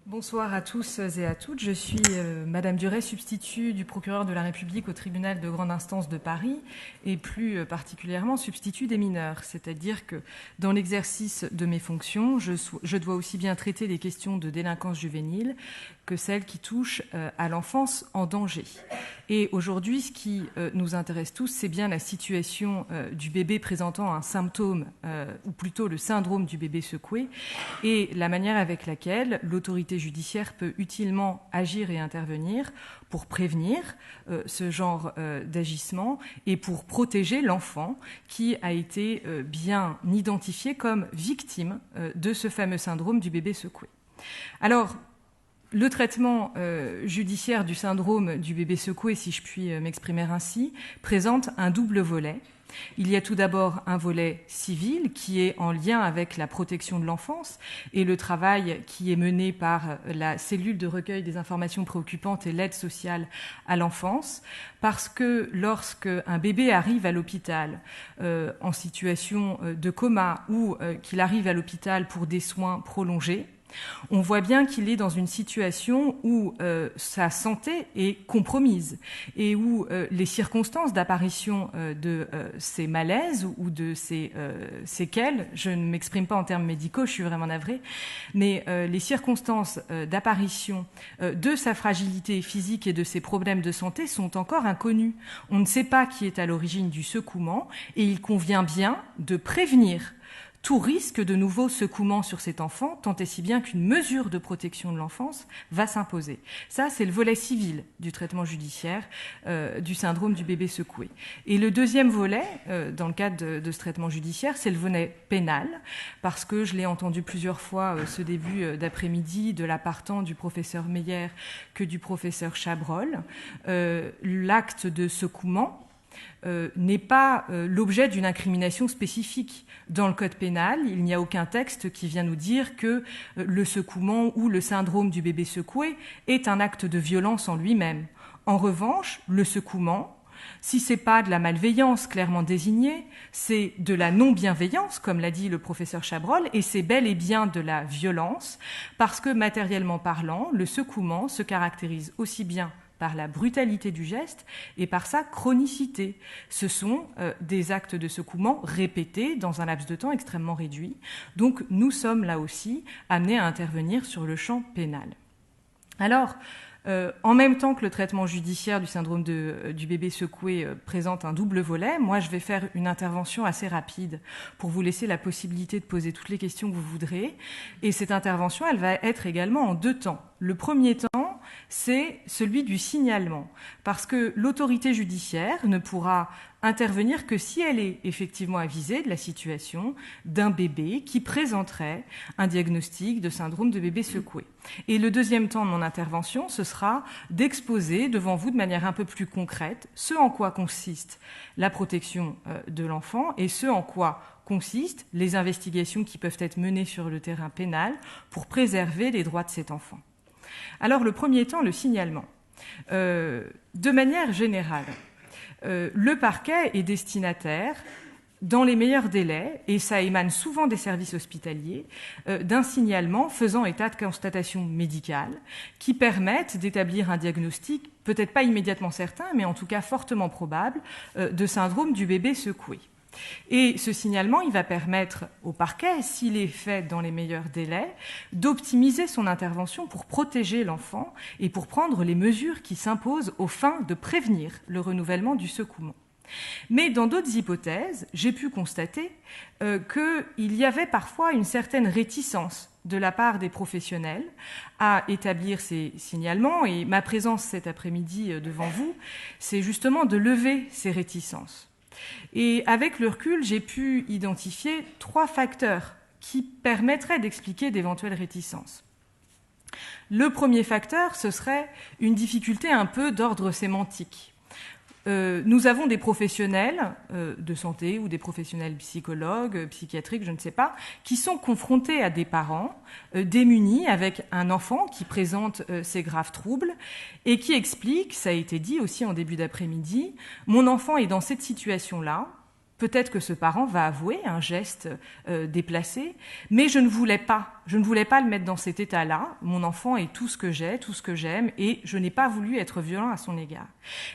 Bonsoir à tous et à toutes. Je suis Madame Duret, substitut du procureur de la République au tribunal de grande instance de Paris et plus particulièrement substitut des mineurs. C'est-à-dire que dans l'exercice de mes fonctions, je dois aussi bien traiter des questions de délinquance juvénile que celles qui touchent à l'enfance en danger. Et aujourd'hui, ce qui nous intéresse tous, c'est bien la situation du bébé présentant un symptôme, ou plutôt le syndrome du bébé secoué, et la manière avec laquelle l'autorité judiciaire peut utilement agir et intervenir pour prévenir ce genre d'agissement et pour protéger l'enfant qui a été bien identifié comme victime de ce fameux syndrome du bébé secoué. Alors, le traitement judiciaire du syndrome du bébé secoué, si je puis m'exprimer ainsi, présente un double volet. Il y a tout d'abord un volet civil qui est en lien avec la protection de l'enfance et le travail qui est mené par la cellule de recueil des informations préoccupantes et l'aide sociale à l'enfance, parce que lorsque un bébé arrive à l'hôpital en situation de coma ou qu'il arrive à l'hôpital pour des soins prolongés, on voit bien qu'il est dans une situation où sa santé est compromise et où les circonstances d'apparition de ces malaises ou de ces séquelles, je ne m'exprime pas en termes médicaux, je suis vraiment navrée, mais les circonstances d'apparition de sa fragilité physique et de ses problèmes de santé sont encore inconnues. On ne sait pas qui est à l'origine du secouement et il convient bien de prévenir tout risque de nouveau secouement sur cet enfant, tant et si bien qu'une mesure de protection de l'enfance va s'imposer. Ça, c'est le volet civil du traitement judiciaire du syndrome du bébé secoué. Et le deuxième volet, dans le cadre de ce traitement judiciaire, c'est le volet pénal, parce que je l'ai entendu plusieurs fois ce début d'après-midi de la part tant du professeur Meyer que du professeur Chabrol. L'acte de secouement n'est pas l'objet d'une incrimination spécifique. Dans le code pénal, il n'y a aucun texte qui vient nous dire que le secouement ou le syndrome du bébé secoué est un acte de violence en lui-même. En revanche, le secouement, si c'est pas de la malveillance clairement désignée, c'est de la non-bienveillance, comme l'a dit le professeur Chabrol, et c'est bel et bien de la violence, parce que matériellement parlant, le secouement se caractérise aussi bien par la brutalité du geste et par sa chronicité. Ce sont des actes de secouement répétés dans un laps de temps extrêmement réduit. Donc nous sommes là aussi amenés à intervenir sur le champ pénal. Alors, en même temps que le traitement judiciaire du syndrome du bébé secoué présente un double volet, moi je vais faire une intervention assez rapide pour vous laisser la possibilité de poser toutes les questions que vous voudrez. Et cette intervention, elle va être également en deux temps. Le premier temps, c'est celui du signalement, parce que l'autorité judiciaire ne pourra intervenir que si elle est effectivement avisée de la situation d'un bébé qui présenterait un diagnostic de syndrome de bébé secoué. Et le deuxième temps de mon intervention, ce sera d'exposer devant vous de manière un peu plus concrète ce en quoi consiste la protection de l'enfant et ce en quoi consistent les investigations qui peuvent être menées sur le terrain pénal pour préserver les droits de cet enfant. Alors, le premier temps, le signalement. De manière générale, le parquet est destinataire, dans les meilleurs délais, et ça émane souvent des services hospitaliers, d'un signalement faisant état de constatation médicale qui permettent d'établir un diagnostic, peut-être pas immédiatement certain, mais en tout cas fortement probable, de syndrome du bébé secoué. Et ce signalement, il va permettre au parquet, s'il est fait dans les meilleurs délais, d'optimiser son intervention pour protéger l'enfant et pour prendre les mesures qui s'imposent aux fins de prévenir le renouvellement du secouement. Mais dans d'autres hypothèses, j'ai pu constater qu'il y avait parfois une certaine réticence de la part des professionnels à établir ces signalements, et ma présence cet après-midi devant vous, c'est justement de lever ces réticences. Et avec le recul, j'ai pu identifier trois facteurs qui permettraient d'expliquer d'éventuelles réticences. Le premier facteur, ce serait une difficulté un peu d'ordre sémantique. Nous avons des professionnels de santé ou des professionnels psychologues, psychiatriques, je ne sais pas, qui sont confrontés à des parents démunis avec un enfant qui présente ces graves troubles et qui expliquent, ça a été dit aussi en début d'après-midi, mon enfant est dans cette situation-là, Peut-être que ce parent va avouer un geste déplacé, mais je ne voulais pas le mettre dans cet état-là. Mon enfant est tout ce que j'ai, tout ce que j'aime, et je n'ai pas voulu être violent à son égard.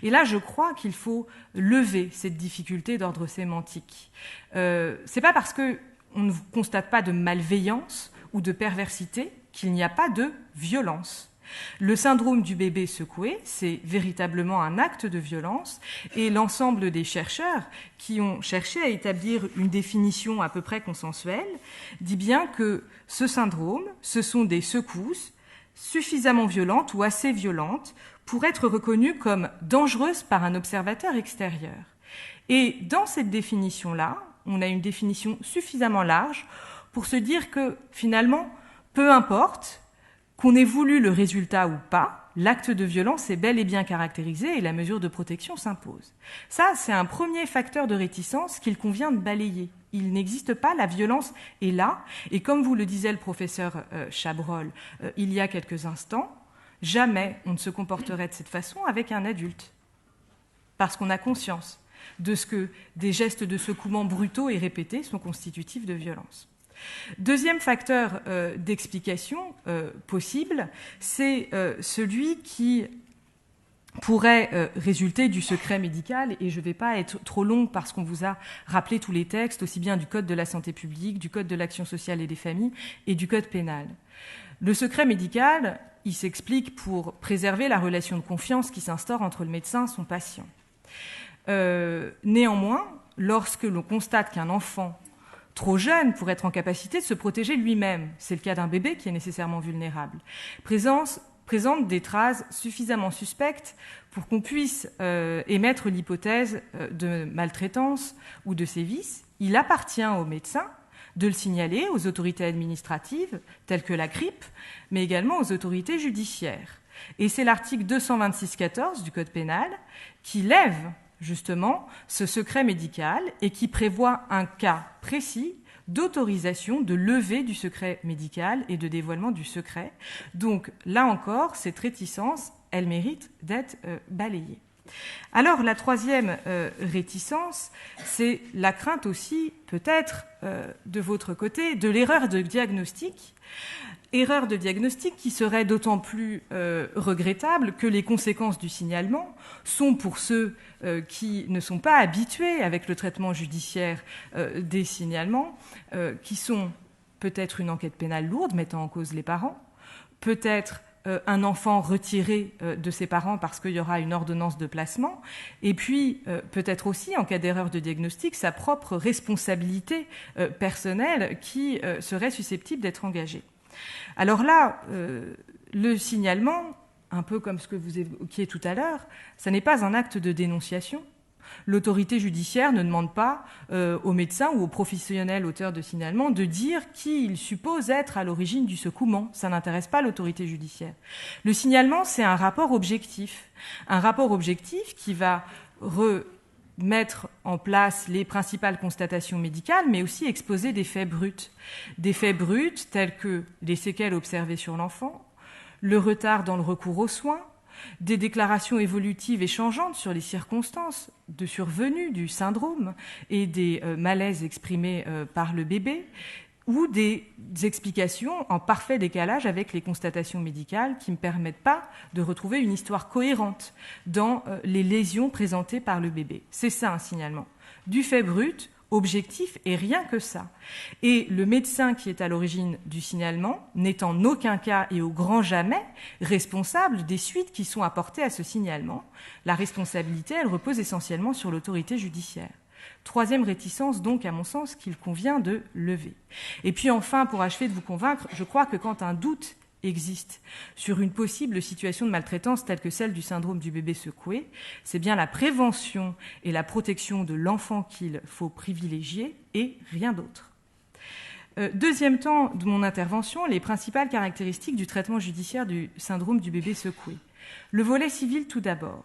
Et là, je crois qu'il faut lever cette difficulté d'ordre sémantique. C'est pas parce qu'on ne constate pas de malveillance ou de perversité qu'il n'y a pas de violence. Le syndrome du bébé secoué, c'est véritablement un acte de violence, et l'ensemble des chercheurs qui ont cherché à établir une définition à peu près consensuelle dit bien que ce syndrome, ce sont des secousses suffisamment violentes ou assez violentes pour être reconnues comme dangereuses par un observateur extérieur. Et dans cette définition-là, on a une définition suffisamment large pour se dire que finalement, peu importe qu'on ait voulu le résultat ou pas, l'acte de violence est bel et bien caractérisé et la mesure de protection s'impose. Ça, c'est un premier facteur de réticence qu'il convient de balayer. Il n'existe pas, la violence est là, et comme vous le disait le professeur Chabrol il y a quelques instants, jamais on ne se comporterait de cette façon avec un adulte, parce qu'on a conscience de ce que des gestes de secouement brutaux et répétés sont constitutifs de violence. Deuxième facteur d'explication possible, c'est celui qui pourrait résulter du secret médical, et je ne vais pas être trop longue parce qu'on vous a rappelé tous les textes, aussi bien du Code de la santé publique, du Code de l'action sociale et des familles et du Code pénal. Le secret médical, il s'explique pour préserver la relation de confiance qui s'instaure entre le médecin et son patient. Néanmoins, lorsque l'on constate qu'un enfant trop jeune pour être en capacité de se protéger lui-même, c'est le cas d'un bébé qui est nécessairement vulnérable, présente des traces suffisamment suspectes pour qu'on puisse émettre l'hypothèse de maltraitance ou de sévices, il appartient au médecin de le signaler aux autorités administratives, telles que la CRIP, mais également aux autorités judiciaires. Et c'est l'article 226-14 du Code pénal qui lève justement ce secret médical et qui prévoit un cas précis d'autorisation de levée du secret médical et de dévoilement du secret. Donc là encore, cette réticence, elle mérite d'être balayée. Alors la troisième réticence, c'est la crainte aussi, peut-être, de votre côté, de l'erreur de diagnostic. Erreur de diagnostic qui serait d'autant plus regrettable que les conséquences du signalement sont pour ceux qui ne sont pas habitués avec le traitement judiciaire des signalements, qui sont peut-être une enquête pénale lourde mettant en cause les parents, peut-être un enfant retiré de ses parents parce qu'il y aura une ordonnance de placement, et puis peut-être aussi, en cas d'erreur de diagnostic, sa propre responsabilité personnelle qui serait susceptible d'être engagée. Alors là, le signalement, un peu comme ce que vous évoquiez tout à l'heure, ça n'est pas un acte de dénonciation. L'autorité judiciaire ne demande pas au médecin ou au professionnel auteur de signalement de dire qui il suppose être à l'origine du secouement. Ça n'intéresse pas l'autorité judiciaire. Le signalement, c'est un rapport objectif. Un rapport objectif qui va mettre en place les principales constatations médicales, mais aussi exposer des faits bruts. Des faits bruts tels que les séquelles observées sur l'enfant, le retard dans le recours aux soins, des déclarations évolutives et changeantes sur les circonstances de survenue du syndrome et des malaises exprimés par le bébé, ou des explications en parfait décalage avec les constatations médicales qui ne permettent pas de retrouver une histoire cohérente dans les lésions présentées par le bébé. C'est ça un signalement. Du fait brut, objectif et rien que ça. Et le médecin qui est à l'origine du signalement n'est en aucun cas et au grand jamais responsable des suites qui sont apportées à ce signalement. La responsabilité, elle repose essentiellement sur l'autorité judiciaire. Troisième réticence, donc, à mon sens, qu'il convient de lever. Et puis enfin, pour achever de vous convaincre, je crois que quand un doute existe sur une possible situation de maltraitance telle que celle du syndrome du bébé secoué, c'est bien la prévention et la protection de l'enfant qu'il faut privilégier et rien d'autre. Deuxième temps de mon intervention, les principales caractéristiques du traitement judiciaire du syndrome du bébé secoué. Le volet civil tout d'abord.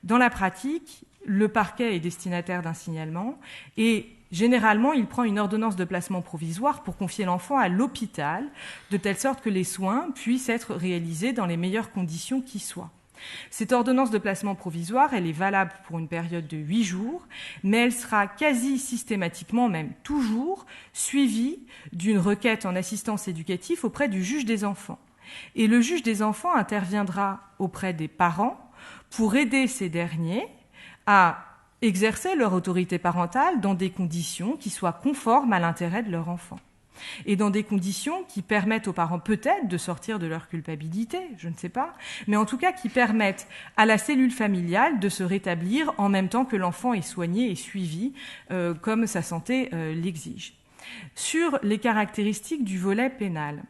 Dans la pratique, le parquet est destinataire d'un signalement et généralement, il prend une ordonnance de placement provisoire pour confier l'enfant à l'hôpital, de telle sorte que les soins puissent être réalisés dans les meilleures conditions qui soient. Cette ordonnance de placement provisoire, elle est valable pour une période de 8 jours, mais elle sera quasi systématiquement, même toujours, suivie d'une requête en assistance éducative auprès du juge des enfants. Et le juge des enfants interviendra auprès des parents pour aider ces derniers à exercer leur autorité parentale dans des conditions qui soient conformes à l'intérêt de leur enfant. Et dans des conditions qui permettent aux parents peut-être de sortir de leur culpabilité, je ne sais pas, mais en tout cas qui permettent à la cellule familiale de se rétablir en même temps que l'enfant est soigné et suivi comme sa santé l'exige. Sur les caractéristiques du volet pénal,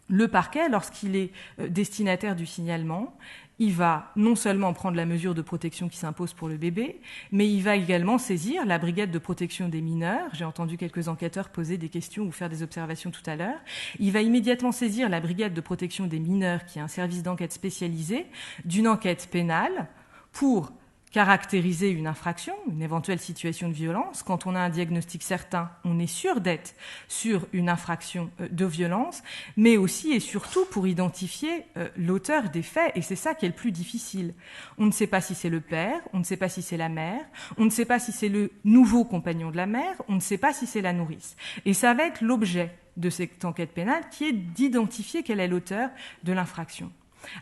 le parquet, lorsqu'il est destinataire du signalement, il va non seulement prendre la mesure de protection qui s'impose pour le bébé, mais il va également saisir la brigade de protection des mineurs. J'ai entendu quelques enquêteurs poser des questions ou faire des observations tout à l'heure. Il va immédiatement saisir la brigade de protection des mineurs, qui est un service d'enquête spécialisé, d'une enquête pénale pour caractériser une infraction, une éventuelle situation de violence. Quand on a un diagnostic certain, on est sûr d'être sur une infraction de violence, mais aussi et surtout pour identifier l'auteur des faits, et c'est ça qui est le plus difficile. On ne sait pas si c'est le père, on ne sait pas si c'est la mère, on ne sait pas si c'est le nouveau compagnon de la mère, on ne sait pas si c'est la nourrice. Et ça va être l'objet de cette enquête pénale qui est d'identifier quel est l'auteur de l'infraction.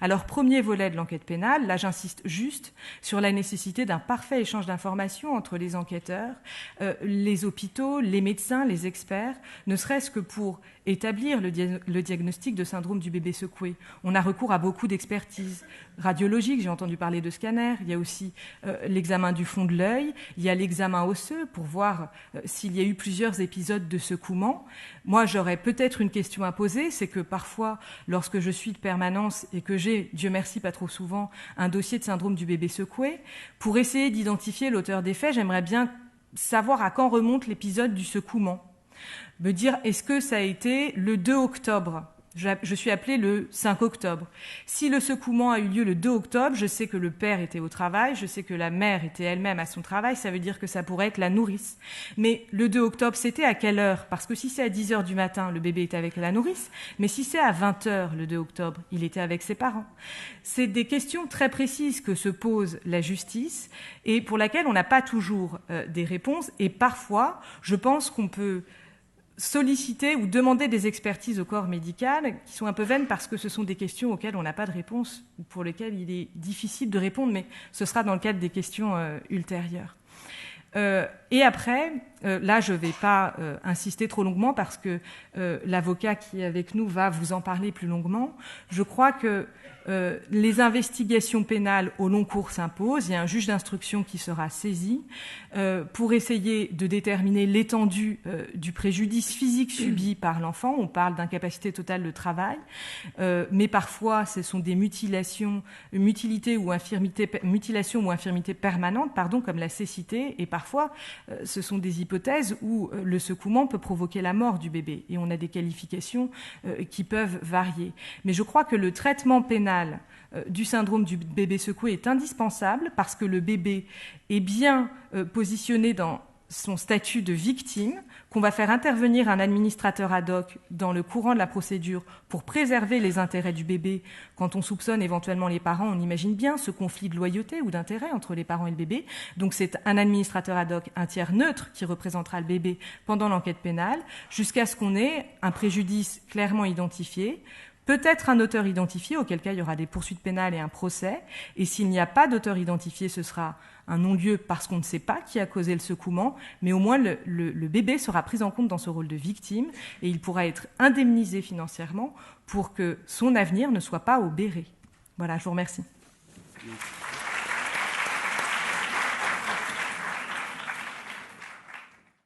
Alors, premier volet de l'enquête pénale, là j'insiste juste sur la nécessité d'un parfait échange d'informations entre les enquêteurs, les hôpitaux, les médecins, les experts, ne serait-ce que pour établir le diagnostic de syndrome du bébé secoué. On a recours à beaucoup d'expertises radiologiques, j'ai entendu parler de scanner, il y a aussi l'examen du fond de l'œil, il y a l'examen osseux pour voir s'il y a eu plusieurs épisodes de secouement. Moi, j'aurais peut-être une question à poser, c'est que parfois, lorsque je suis de permanence et que j'ai, Dieu merci pas trop souvent, un dossier de syndrome du bébé secoué, pour essayer d'identifier l'auteur des faits, j'aimerais bien savoir à quand remonte l'épisode du secouement. Me dire, est-ce que ça a été le 2 octobre ? Je suis appelée le 5 octobre. Si le secouement a eu lieu le 2 octobre, je sais que le père était au travail, je sais que la mère était elle-même à son travail, ça veut dire que ça pourrait être la nourrice. Mais le 2 octobre, c'était à quelle heure ? Parce que si c'est à 10h du matin, le bébé était avec la nourrice, mais si c'est à 20h le 2 octobre, il était avec ses parents. C'est des questions très précises que se pose la justice et pour laquelle on n'a pas toujours des réponses. Et parfois, je pense qu'on peut solliciter ou demander des expertises au corps médical qui sont un peu vaines parce que ce sont des questions auxquelles on n'a pas de réponse ou pour lesquelles il est difficile de répondre, mais ce sera dans le cadre des questions ultérieures. Et après, là, je ne vais pas insister trop longuement parce que l'avocat qui est avec nous va vous en parler plus longuement. Je crois que les investigations pénales au long cours s'imposent. Il y a un juge d'instruction qui sera saisi pour essayer de déterminer l'étendue du préjudice physique subi par l'enfant. On parle d'incapacité totale de travail, mais parfois ce sont des mutilations ou infirmités permanentes, comme la cécité, et parfois ce sont des hypothèses où le secouement peut provoquer la mort du bébé, et on a des qualifications qui peuvent varier. Mais je crois que le traitement pénal du syndrome du bébé secoué est indispensable parce que le bébé est bien positionné dans son statut de victime, qu'on va faire intervenir un administrateur ad hoc dans le courant de la procédure pour préserver les intérêts du bébé. Quand on soupçonne éventuellement les parents, on imagine bien ce conflit de loyauté ou d'intérêt entre les parents et le bébé. Donc c'est un administrateur ad hoc, un tiers neutre qui représentera le bébé pendant l'enquête pénale, jusqu'à ce qu'on ait un préjudice clairement identifié, peut-être un auteur identifié, auquel cas il y aura des poursuites pénales et un procès. Et s'il n'y a pas d'auteur identifié, ce sera un non-lieu parce qu'on ne sait pas qui a causé le secouement, mais au moins le bébé sera pris en compte dans ce rôle de victime et il pourra être indemnisé financièrement pour que son avenir ne soit pas obéré. Voilà, je vous remercie.